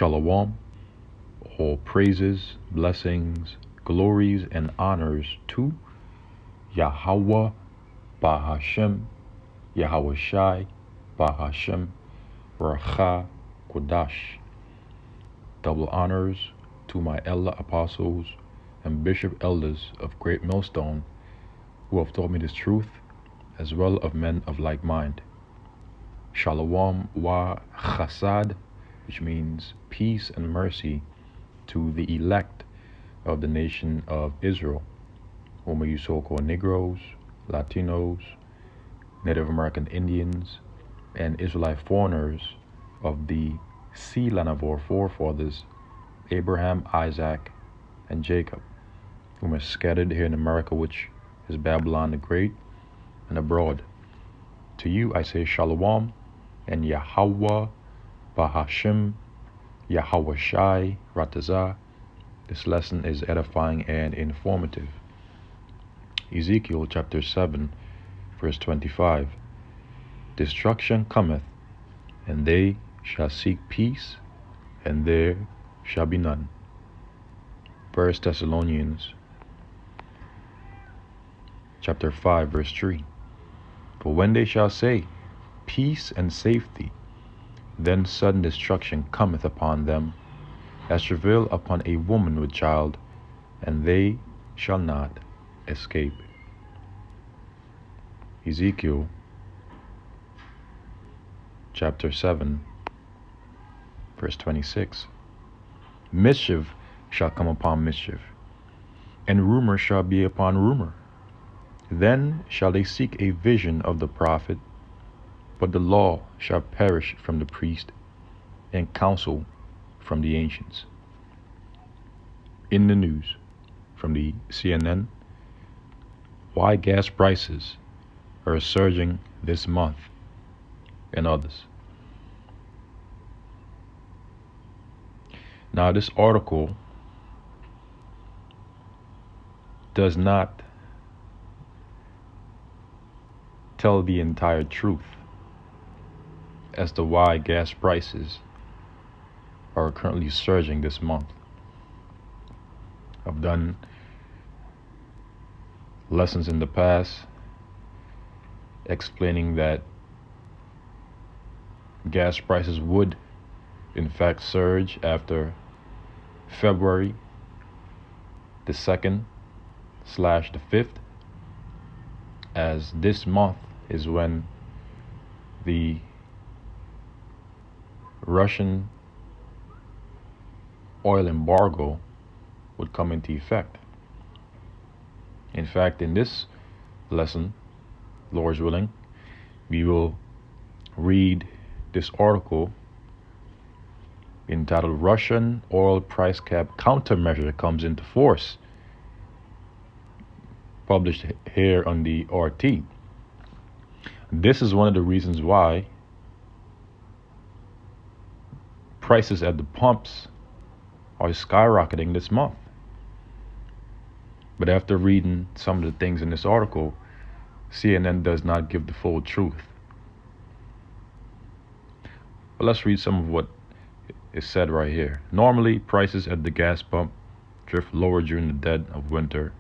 Shalom, all praises, blessings, glories, and honors to Yahweh Bahashem, Yahweh Shai Bahashem, Racha Kodash. Double honors to my elder apostles and bishop elders of Great Millstone, who have taught me this truth, as well of men of like mind. Shalom wa chasad, which means peace and mercy to the elect of the nation of Israel, whom you so-called Negroes, Latinos, Native American Indians, and Israelite foreigners of the seed line of our forefathers, Abraham, Isaac, and Jacob, whom are scattered here in America, which is Babylon the Great, and abroad. To you I say Shalom, and Yahweh Bahashem, Yahweh Shai Ratazah. This lesson is edifying and informative. Ezekiel chapter 7, verse 25. Destruction cometh, and they shall seek peace, and there shall be none. 1 Thessalonians chapter 5, verse 3. For when they shall say, peace and safety, then sudden destruction cometh upon them, as travail upon a woman with child, and they shall not escape. Ezekiel chapter 7, verse 26. Mischief shall come upon mischief, and rumor shall be upon rumor. Then shall they seek a vision of the prophet, but the law shall perish from the priest, and counsel from the ancients. In the news from the CNN, why gas prices are surging this month, and others. Now, this article does not tell the entire truth as to why gas prices are currently surging this month. I've done lessons in the past explaining that gas prices would in fact surge after February the 2nd / the 5th, as this month is when the Russian oil embargo would come into effect. In fact, in this lesson, Lord's willing, we will read this article entitled Russian Oil Price Cap Countermeasure Comes into Force, published here on the RT. This is one of the reasons why prices at the pumps are skyrocketing this month. But after reading some of the things in this article, CNN does not give the full truth. But let's read some of what is said right here. Normally, prices at the gas pump drift lower during the dead of winter,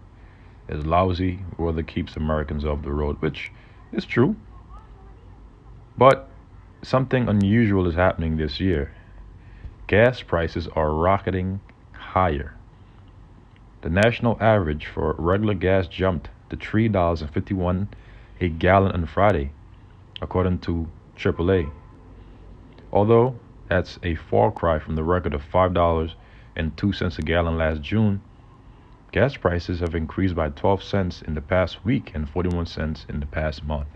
as lousy weather keeps Americans off the road, which is true. But something unusual is happening this year. Gas prices are rocketing higher. The national average for regular gas jumped to $3.51 a gallon on Friday, according to AAA. Although that's a far cry from the record of $5.02 a gallon last June, gas prices have increased by 12 cents in the past week and 41 cents in the past month.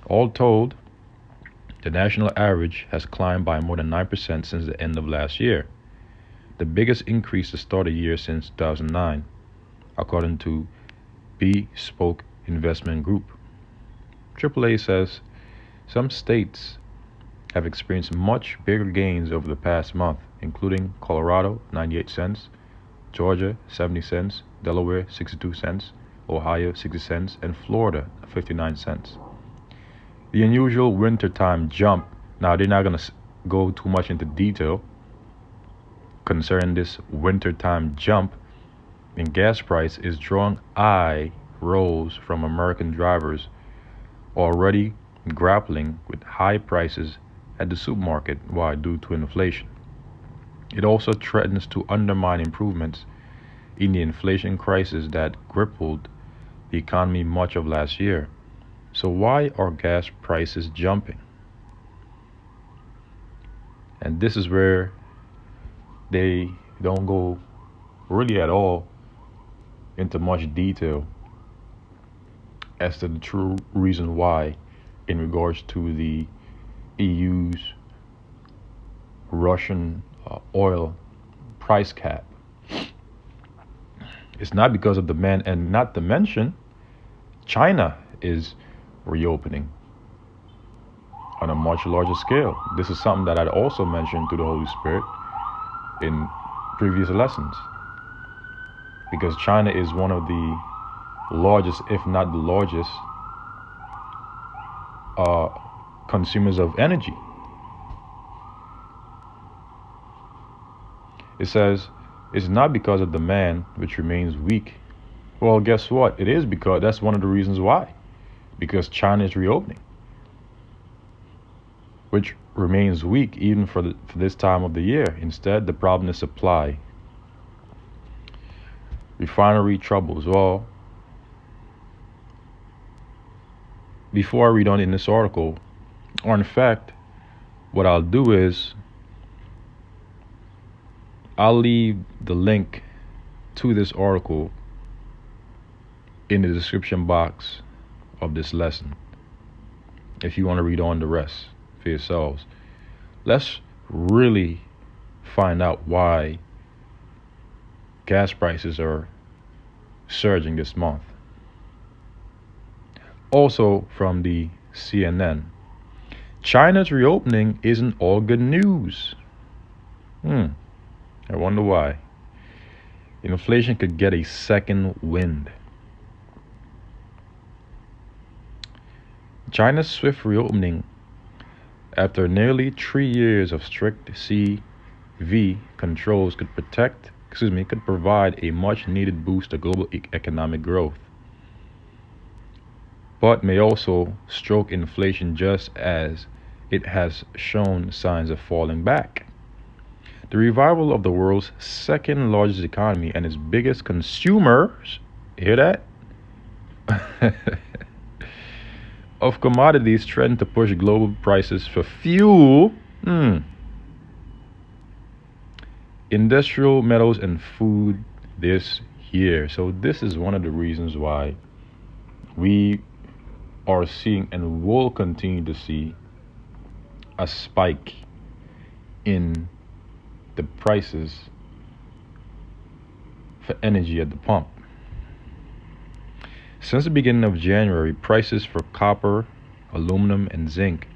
All told, the national average has climbed by more than 9% since the end of last year, the biggest increase to start a year since 2009, according to Bespoke Investment Group. AAA says some states have experienced much bigger gains over the past month, including Colorado, 98 cents, Georgia, 70 cents, Delaware, 62 cents, Ohio, 60 cents, and Florida, 59 cents. The unusual wintertime jump, now they're not going to go too much into detail concerning this wintertime jump in gas price is drawing eye rolls from American drivers already grappling with high prices at the supermarket. Why? Due to inflation. It also threatens to undermine improvements in the inflation crisis that crippled the economy much of last year. So, why are gas prices jumping? And this is where they don't go really at all into much detail as to the true reason why in regards to the EU's Russian oil price cap. It's not because of demand, and not to mention, China is reopening on a much larger scale. This is something that I'd also mentioned to the Holy Spirit in previous lessons, because China is one of the largest, if not the largest, consumers of energy. It says it's not because of demand which remains weak. Well, guess what? It is because that's one of the reasons why. Because China is reopening, which remains weak even for this time of the year. Instead, the problem is supply. Refinery troubles. Well, before I read on in this article, or in fact, what I'll do is I'll leave the link to this article in the description box of this lesson if you want to read on the rest for yourselves. Let's really find out why gas prices are surging this month. Also from the CNN, China's reopening isn't all good news. I wonder why. Inflation could get a second wind. China's swift reopening after nearly 3 years of strict CV controls could provide a much needed boost to global economic growth, but may also stroke inflation just as it has shown signs of falling back. The revival of the world's second largest economy and its biggest consumers, hear that? of commodities threaten to push global prices for fuel, industrial metals, and food this year. So this is one of the reasons why we are seeing and will continue to see a spike in the prices for energy at the pump. Since the beginning of January, prices for copper, aluminum, and zinc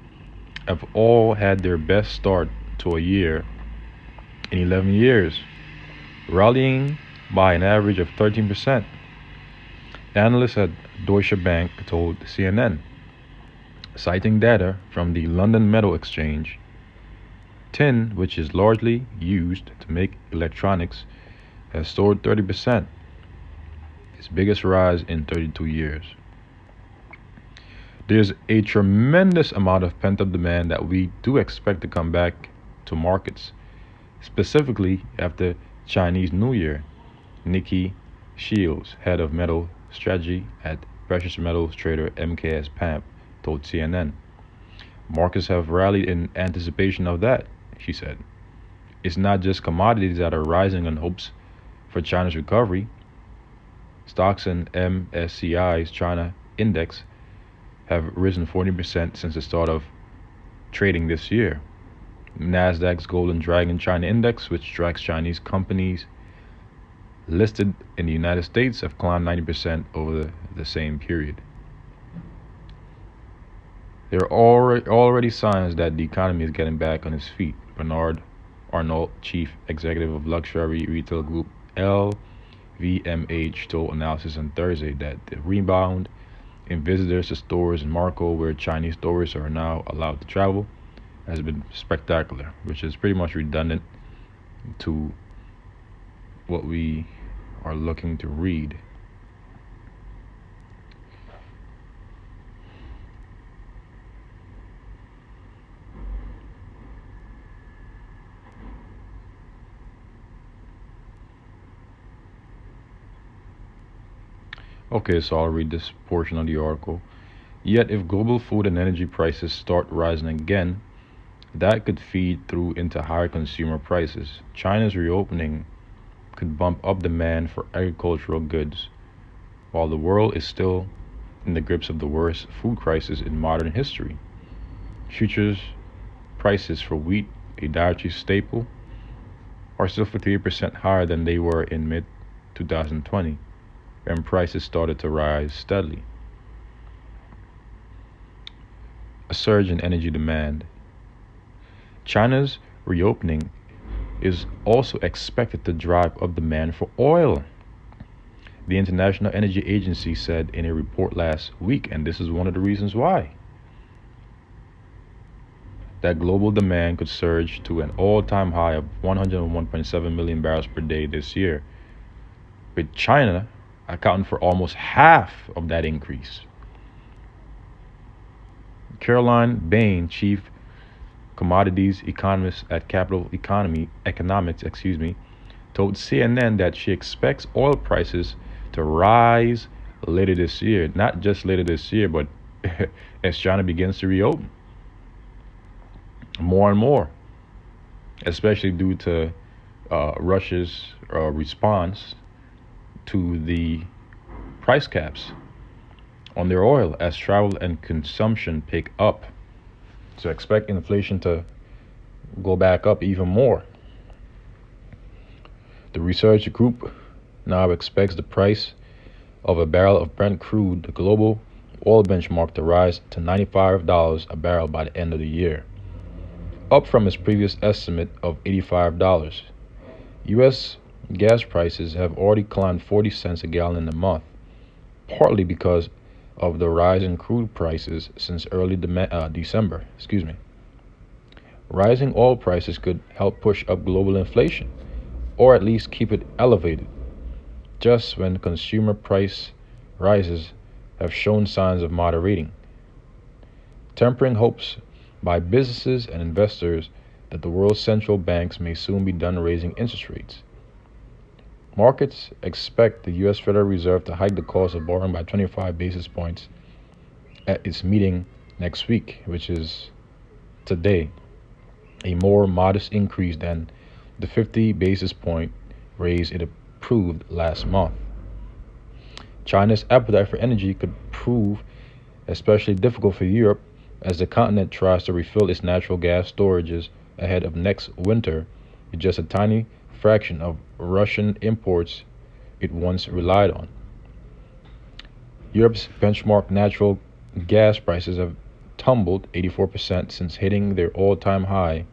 have all had their best start to a year in 11 years, rallying by an average of 13%. Analysts at Deutsche Bank told CNN, citing data from the London Metal Exchange, tin, which is largely used to make electronics, has soared 30%, its biggest rise in 32 years. There's a tremendous amount of pent-up demand that we do expect to come back to markets, specifically after Chinese New Year. Nikki Shields, head of metal strategy at precious metals trader MKS PAMP, told CNN. Markets have rallied in anticipation of that, she said. It's not just commodities that are rising on hopes for China's recovery. Stocks in MSCI's China index have risen 40% since the start of trading this year. Nasdaq's Golden Dragon China Index, which tracks Chinese companies listed in the United States, have climbed 90% over the same period. There are already signs that the economy is getting back on its feet. Bernard Arnault, chief executive of luxury retail group LVMH, told analysis on Thursday that the rebound in visitors to stores in Marco, where Chinese tourists are now allowed to travel, has been spectacular, which is pretty much redundant to what we are looking to read. Okay, so I'll read this portion of the article. Yet, if global food and energy prices start rising again, that could feed through into higher consumer prices. China's reopening could bump up demand for agricultural goods, while the world is still in the grips of the worst food crisis in modern history. Futures prices for wheat, a dietary staple, are still 58% higher than they were in mid 2020, when prices started to rise steadily. A surge in energy demand. China's reopening is also expected to drive up demand for oil, the International Energy Agency said in a report last week, and this is one of the reasons why. That global demand could surge to an all-time high of 101.7 million barrels per day this year, with China accounting for almost half of that increase. Caroline Bain, chief commodities economist at Capital Economics, told CNN that she expects oil prices to rise later this year, not just later this year, but as China begins to reopen more and more, especially due to Russia's response to the price caps on their oil as travel and consumption pick up. So expect inflation to go back up even more. The research group now expects the price of a barrel of Brent crude, the global oil benchmark, to rise to $95 a barrel by the end of the year, up from its previous estimate of $85. U.S. gas prices have already climbed 40 cents a gallon in a month, partly because of the rise in crude prices since early December. Rising oil prices could help push up global inflation, or at least keep it elevated, just when consumer price rises have shown signs of moderating, tempering hopes by businesses and investors that the world's central banks may soon be done raising interest rates. Markets expect the U.S. Federal Reserve to hike the cost of borrowing by 25 basis points at its meeting next week, which is today, a more modest increase than the 50 basis point raise it approved last month. China's appetite for energy could prove especially difficult for Europe as the continent tries to refill its natural gas storages ahead of next winter with just a tiny fraction of Russian imports it once relied on. Europe's benchmark natural gas prices have tumbled 84% since hitting their all-time high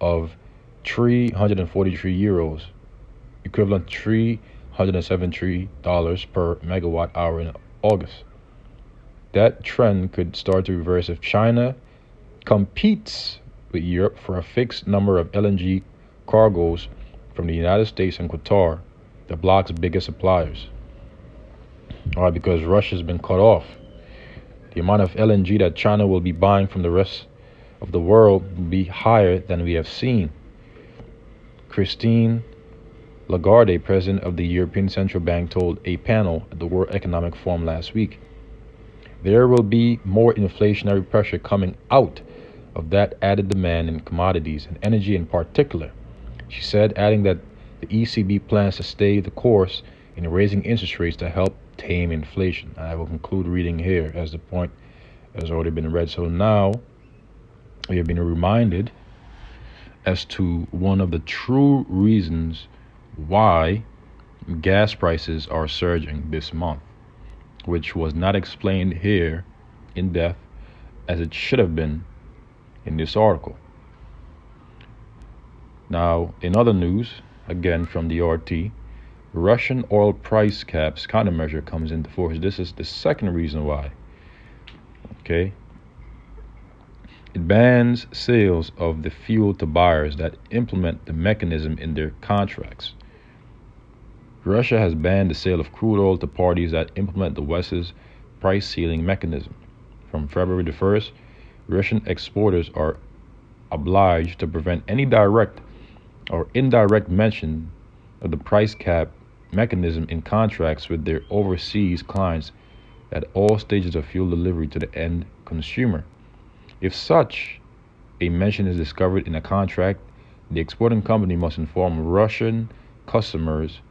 of 343 euros, equivalent to $373 per megawatt hour in August. That trend could start to reverse if China competes with Europe for a fixed number of LNG cargoes from the United States and Qatar, the bloc's biggest suppliers. All right, because Russia's been cut off. The amount of LNG that China will be buying from the rest of the world will be higher than we have seen. Christine Lagarde, president of the European Central Bank, told a panel at the World Economic Forum last week, there will be more inflationary pressure coming out of that added demand in commodities and energy in particular, she said, adding that the ECB plans to stay the course in raising interest rates to help tame inflation. I will conclude reading here as the point has already been read. So now we have been reminded as to one of the true reasons why gas prices are surging this month, which was not explained here in depth as it should have been in this article. Now, in other news, again from the RT, Russian oil price caps countermeasure comes into force. This is the second reason why. Okay. It bans sales of the fuel to buyers that implement the mechanism in their contracts. Russia has banned the sale of crude oil to parties that implement the West's price ceiling mechanism. From February the 1st, Russian exporters are obliged to prevent any direct or indirect mention of the price cap mechanism in contracts with their overseas clients at all stages of fuel delivery to the end consumer. If such a mention is discovered in a contract, the exporting company must inform Russian customers,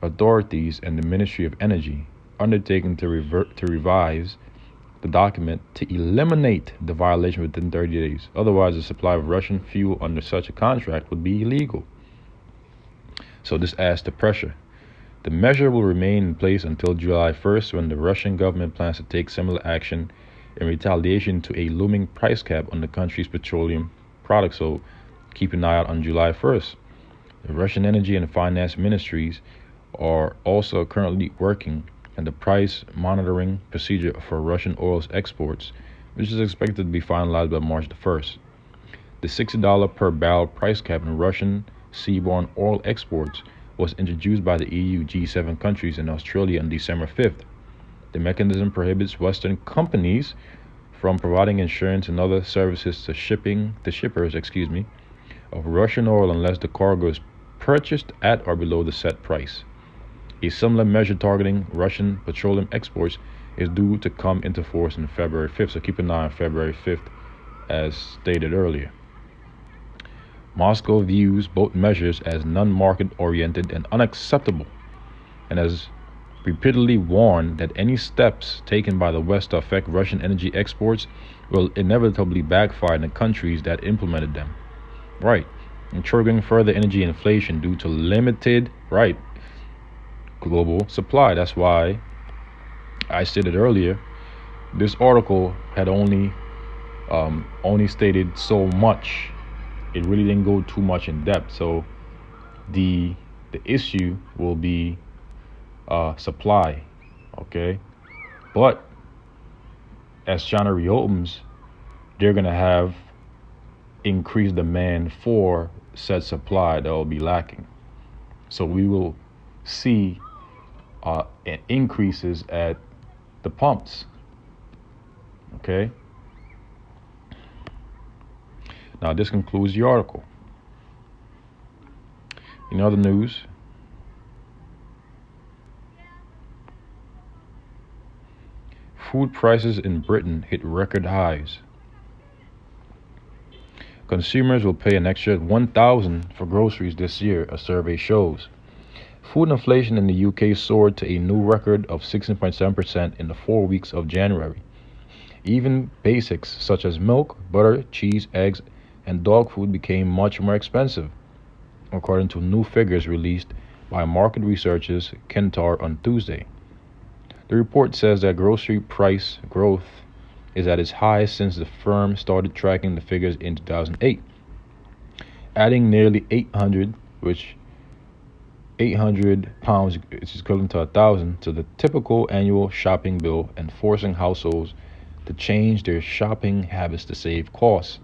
authorities, and the Ministry of Energy, undertaking to revise the document to eliminate the violation within 30 days. Otherwise, the supply of Russian fuel under such a contract would be illegal. So this adds to pressure. The measure will remain in place until July 1st, when the Russian government plans to take similar action in retaliation to a looming price cap on the country's petroleum products. So keep an eye out on July 1st. The Russian Energy and Finance ministries are also currently working on the price monitoring procedure for Russian oil's exports, which is expected to be finalized by March the 1st. The $60 per barrel price cap in Russian seaborne oil exports was introduced by the EU, G7 countries, and Australia on December 5th. The mechanism prohibits Western companies from providing insurance and other services to shippers of Russian oil unless the cargo is purchased at or below the set price. A similar measure targeting Russian petroleum exports is due to come into force on February 5th, so keep an eye on February 5th, as stated earlier. Moscow views both measures as non-market oriented and unacceptable, and has repeatedly warned that any steps taken by the West to affect Russian energy exports will inevitably backfire in the countries that implemented them. Right, and triggering further energy inflation due to limited, global supply. That's why I stated earlier, this article had only stated so much. It really didn't go too much in depth. So the issue will be supply, okay? But as China reopens, they're gonna have increased demand for said supply that will be lacking. So we will see increases at the pumps, okay? Now this concludes the article. In other news, food prices in Britain hit record highs. Consumers will pay an extra $1,000 for groceries this year, a survey shows. Food inflation in the UK soared to a new record of 16.7% in the 4 weeks of January. Even basics such as milk, butter, cheese, eggs, and dog food became much more expensive, according to new figures released by market researchers Kantar on Tuesday. The report says that grocery price growth is at its highest since the firm started tracking the figures in 2008, adding nearly 800, which 800 pounds is equivalent to 1,000 to the typical annual shopping bill, and forcing households to change their shopping habits to save costs.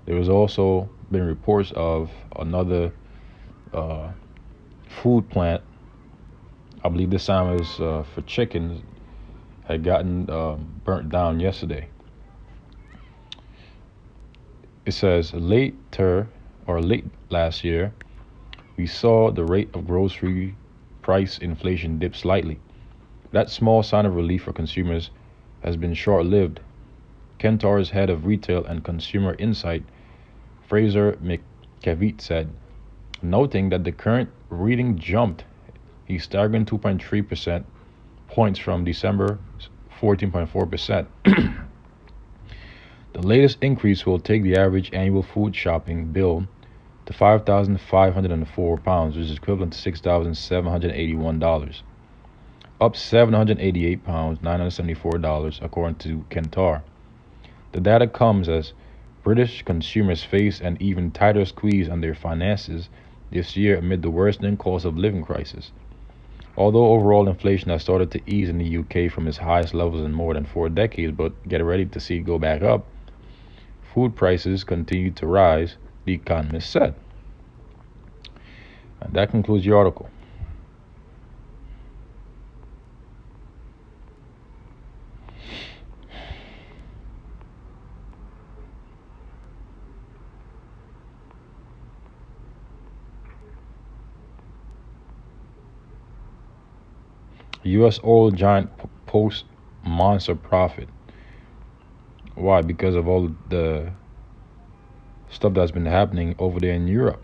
There has also been reports of another food plant, I believe this time it was for chickens, had gotten burnt down yesterday. It says late last year, we saw the rate of grocery price inflation dip slightly. That small sign of relief for consumers has been short-lived. Kantar's head of retail and consumer insight, Fraser McKevitt, said, noting that the current reading jumped a staggering 2.3% points from December 14.4%. The latest increase will take the average annual food shopping bill to £5,504, which is equivalent to $6,781, up £788, $974, according to Kantar. The data comes as British consumers face an even tighter squeeze on their finances this year amid the worsening cost of living crisis. Although overall inflation has started to ease in the UK from its highest levels in more than 4 decades, but get ready to see it go back up, food prices continue to rise, the economist said. And that concludes the article. U.S. oil giant posts monster profit. Why? Because of all the stuff that's been happening over there in Europe.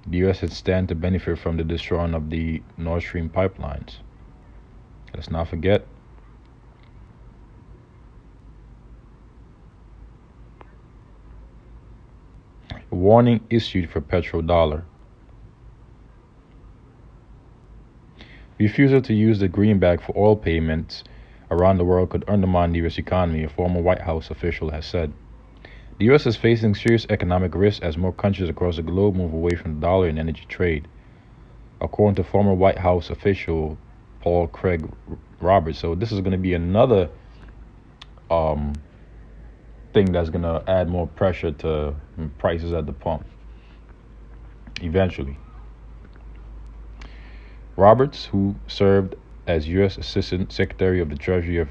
The U.S. had stand to benefit from the destroying of the Nord Stream pipelines. Let's not forget. Warning issued for petrodollar. Refusal to use the greenback for oil payments around the world could undermine the U.S. economy, a former White House official has said. The U.S. is facing serious economic risks as more countries across the globe move away from the dollar in energy trade, according to former White House official Paul Craig Roberts. So this is going to be another thing that's going to add more pressure to prices at the pump eventually. Roberts, who served as U.S. Assistant Secretary of the Treasury of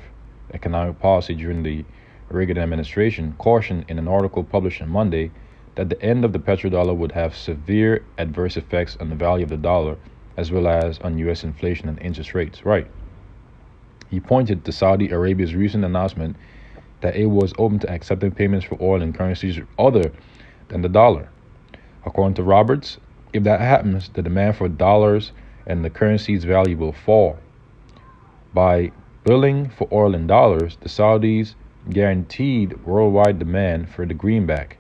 Economic Policy during the Reagan administration, cautioned in an article published on Monday that the end of the petrodollar would have severe adverse effects on the value of the dollar, as well as on U.S. inflation and interest rates. Right. He pointed to Saudi Arabia's recent announcement that it was open to accepting payments for oil in currencies other than the dollar. According to Roberts, if that happens, the demand for dollars and the currency's value will fall. By billing for oil in dollars, the Saudis guaranteed worldwide demand for the greenback.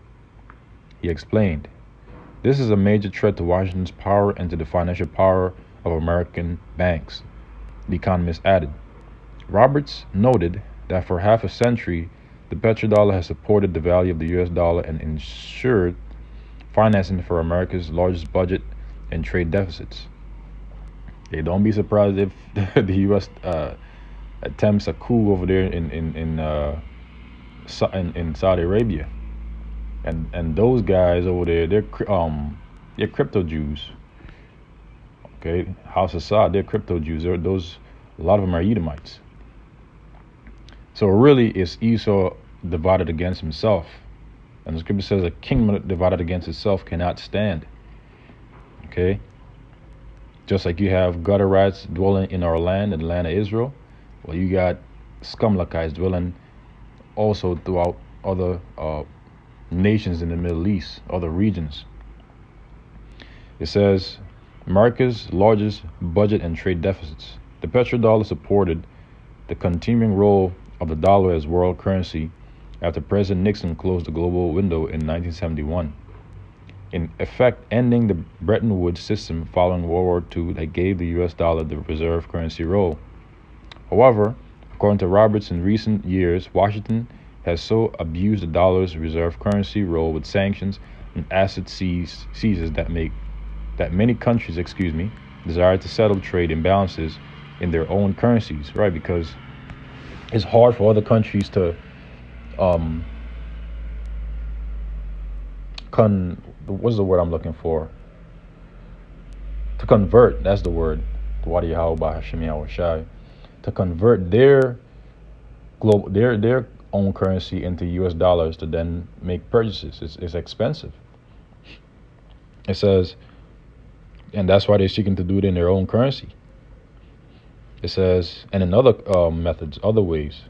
He explained, "This is a major threat to Washington's power and to the financial power of American banks," the economist added. Roberts noted that for half a century, the petrodollar has supported the value of the U.S. dollar and ensured financing for America's largest budget and trade deficits. Okay, don't be surprised if the U.S. Attempts a coup over there in Saudi Arabia, and those guys over there, they're crypto Jews. Okay, House of Saud, they're crypto Jews. A lot of them are Edomites. So really, it's Esau divided against himself, and the scripture says a kingdom divided against itself cannot stand. Okay. Just like you have gutter rats dwelling in our land, in the land of Israel, well, you got scumlakites dwelling also throughout other nations in the Middle East, other regions. It says, America's largest budget and trade deficits. The petrodollar supported the continuing role of the dollar as world currency after President Nixon closed the global window in 1971. In effect, ending the Bretton Woods system following World War II that gave the U.S. dollar the reserve currency role. However, according to Roberts, in recent years, Washington has so abused the dollar's reserve currency role with sanctions and asset seizures that many countries, desire to settle trade imbalances in their own currencies, right? Because it's hard for other countries to what's the word I'm looking for? To convert, that's the word. To convert their own currency into US dollars to then make purchases. It's expensive. It says, and that's why they're seeking to do it in their own currency. It says, and in other methods, other ways,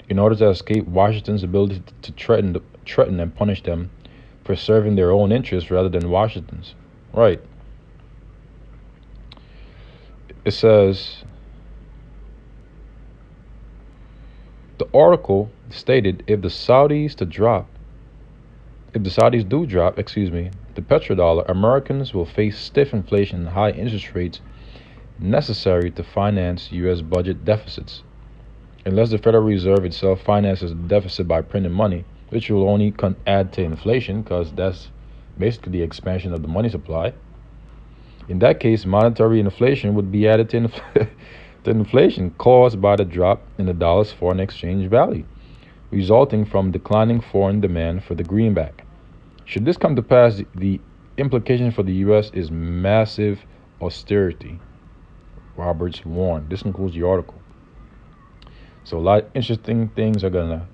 in order to escape Washington's ability to threaten and punish them for serving their own interests rather than Washington's. Right. It says, the article stated if the Saudis do drop, the petrodollar, Americans will face stiff inflation and high interest rates necessary to finance U.S. budget deficits. Unless the Federal Reserve itself finances the deficit by printing money, which will only add to inflation because that's basically the expansion of the money supply. In that case, monetary inflation would be added to inflation caused by the drop in the dollar's foreign exchange value. resulting from declining foreign demand for the greenback. Should this come to pass, the implication for the U.S. is massive austerity, Roberts warned. This includes the article. So a lot of interesting things are going to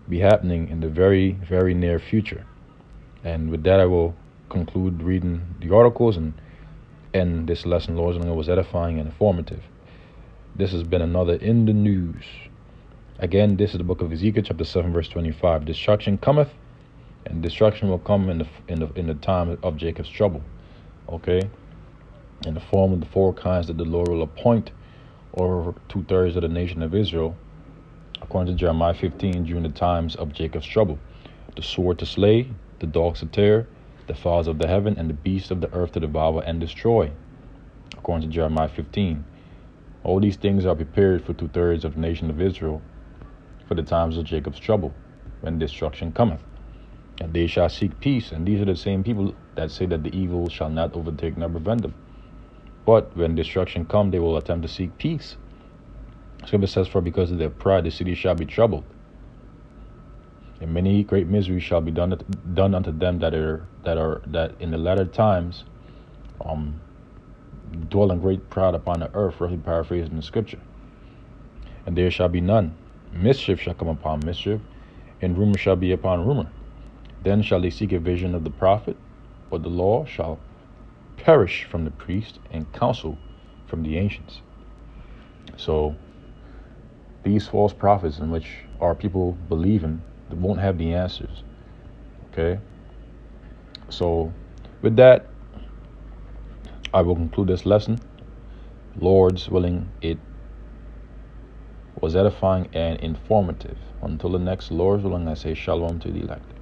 be happening in the very, very near future. And with that, I will conclude reading the articles and end this lesson. Lord's willing, it was edifying and informative. This has been another In the News. Again, this is the book of Ezekiel, chapter 7, verse 25. Destruction cometh, and destruction will come in the time of Jacob's trouble. Okay? In the form of the 4 kinds that the Lord will appoint over 2/3 of the nation of Israel, according to Jeremiah 15, during the times of Jacob's trouble. The sword to slay, the dogs to tear, the fowls of the heaven, and the beasts of the earth to devour and destroy, according to Jeremiah 15. All these things are prepared for 2/3 of the nation of Israel for the times of Jacob's trouble, when destruction cometh. And they shall seek peace, and these are the same people that say that the evil shall not overtake nor prevent them. But when destruction come, they will attempt to seek peace. Scripture says, for because of their pride the city shall be troubled, and many great miseries shall be done unto them that in the latter times dwell in great pride upon the earth, roughly paraphrasing the scripture. And there shall be none. Mischief shall come upon mischief, and rumor shall be upon rumor. Then shall they seek a vision of the prophet, but the law shall perish from the priest, and counsel from the ancients. So these false prophets, in which our people believe in, they won't have the answers. Okay? So with that, I will conclude this lesson. Lord's willing, it was edifying and informative. Until the next Lord's willing, I say shalom to the elect.